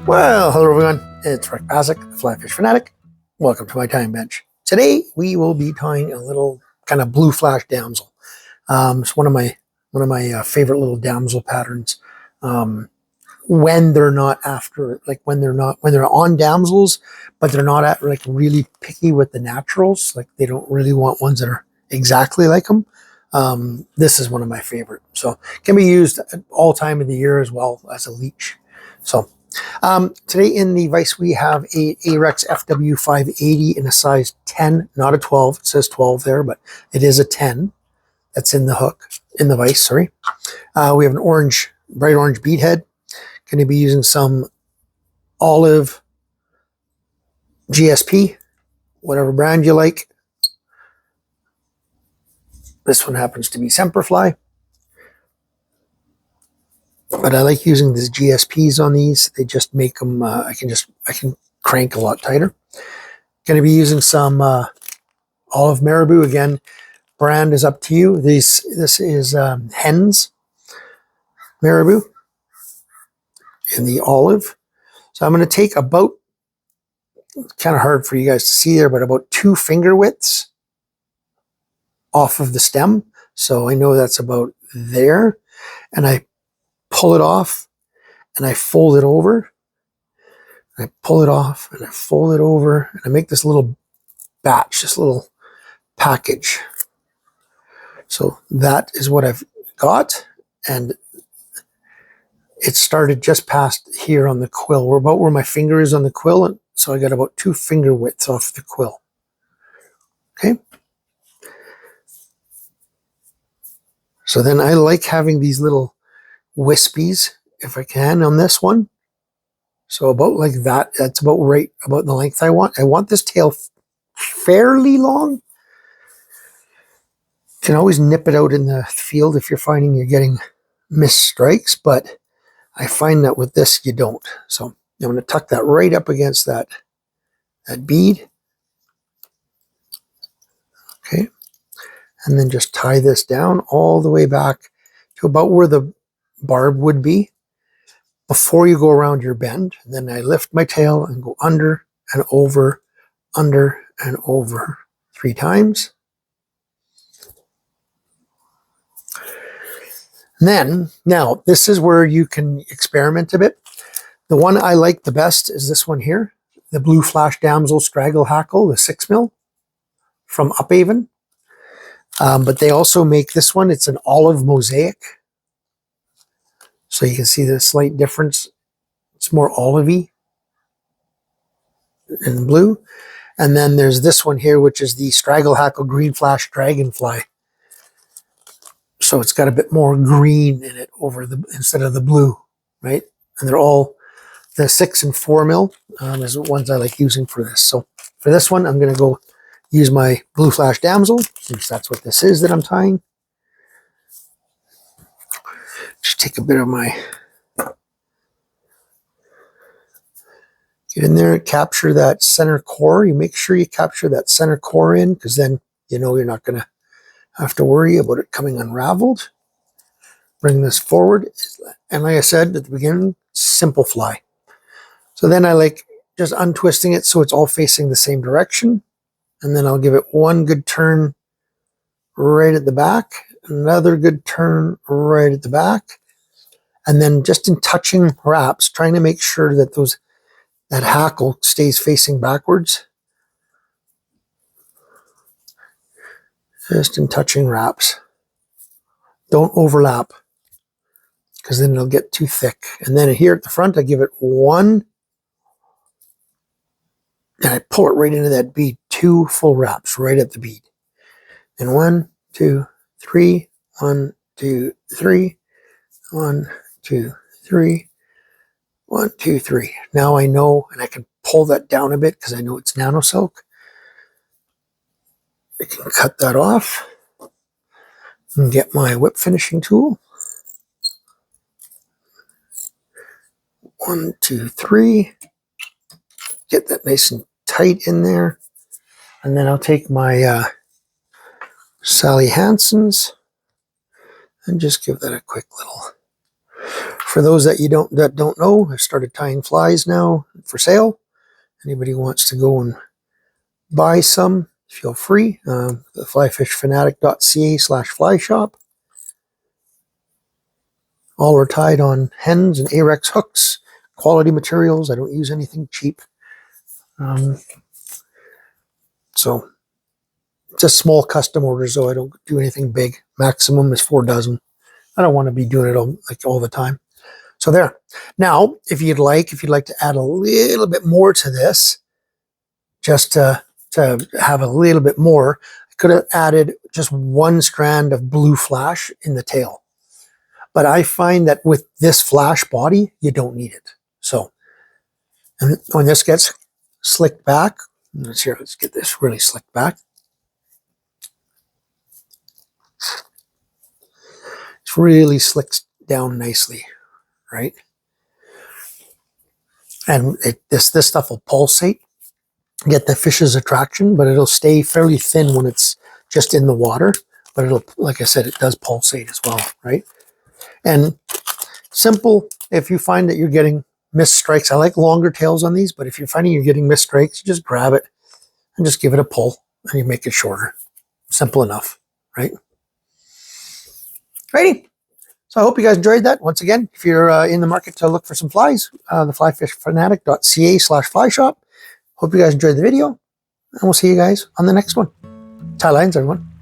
Well, hello everyone, it's Rick Passek, the FlyFish Fanatic. Welcome to my tying bench. Today we will be tying a little kind of Bluflash Damsel. It's one of my favorite little Damsel patterns. When they're not after, like when they're on Damsels, but they're not at like really picky with the naturals. Like they don't really want ones that are exactly like them. This is one of my favorite. So it can be used at all time of the year as well as a leech. So today in the vise we have a Ahrex FW 580 in a size 10, not a 12. It says 12 there, but it is a 10. That's in the hook, in the vise, sorry. We have an bright orange bead head. Going to be using some olive GSP, whatever brand you like. This one happens to be Semperfly. But I like using these GSPs on these. They just make them, I can crank a lot tighter. Going to be using some olive Marabou. Again, brand is up to you. This is Hends Marabou in the olive. So I'm going to take about, kind of hard for you guys to see there, but about 2 finger widths off of the stem. So I know that's about there. And I pull it off and I fold it over. I pull it off and I fold it over and I make this little batch, this little package. So that is what I've got. And it started just past here on the quill. We're about where my finger is on the quill. And so I got about 2 finger widths off the quill. Okay. So then I like having these little wispies, if I can, on this one. So about like that, that's about right about the length I want. I want this tail fairly long. You can always nip it out in the field if you're finding you're getting missed strikes, but I find that with this you don't. So I'm going to tuck that right up against that bead. Okay. And then just tie this down all the way back to about where the barb would be before you go around your bend. And then I lift my tail and go under and over 3 times. And then, now, this is where you can experiment a bit. The one I like the best is this one here, the Bluflash Damsel Straggle Hackle, the 6mm from Upavon. But they also make this one. It's an olive mosaic. So you can see the slight difference. It's more olivey and blue. And then there's this one here, which is the Straggle Hackle Green Flash Dragonfly. So it's got a bit more green in it instead of the blue, right? And they're all the 6 and 4mm is the ones I like using for this. So for this one, I'm going to go use my Bluflash Damsel, since that's what this is that I'm tying. Just take a bit of my, get in there and capture that center core. You make sure you capture that center core in, because then you know you're not going to have to worry about it coming unraveled. Bring this forward. And like I said at the beginning, simple fly. So then I like just untwisting it so it's all facing the same direction. And then I'll give it one good turn right at the back, another good turn right at the back. And then just in touching wraps, trying to make sure that that hackle stays facing backwards. Just in touching wraps. Don't overlap, because then it'll get too thick. And then here at the front, I give it one, and I pull it right into that bead. 2 full wraps right at the bead. And 1, 2, 3, 1, 2, 3, 1, 2, 3, 1, 2, 3. Now I know, and I can pull that down a bit because I know it's nano silk. I can cut that off and get my whip finishing tool. 1, 2, 3. Get that nice and tight in there. And then I'll take my Sally Hansen's and just give that a quick little For those that don't know, I've started tying flies now for sale. Anybody wants to go and buy some, feel free. The flyfishfanatic.ca/flyshop. All are tied on Hends and Ahrex hooks. Quality materials. I don't use anything cheap. So just small custom orders, though. I don't do anything big. Maximum is 4 dozen. I don't want to be doing it all the time. So there. Now, if you'd like to add a little bit more to this, just to have a little bit more, I could have added just 1 strand of Bluflash in the tail. But I find that with this flash body, you don't need it. So, and when this gets slicked back, let's get this really slicked back. It's really slicked down nicely, right? And this stuff will pulsate, get the fish's attraction, but it'll stay fairly thin when it's just in the water. But it'll, like I said, it does pulsate as well, right? And simple, if you find that you're getting missed strikes, I like longer tails on these, but if you're finding you're getting missed strikes, you just grab it and just give it a pull and you make it shorter. Simple enough, right? Righty. So I hope you guys enjoyed that. Once again, if you're in the market to look for some flies, the flyfishfanatic.ca/flyshop. Hope you guys enjoyed the video, and we'll see you guys on the next one. Tie lines, everyone.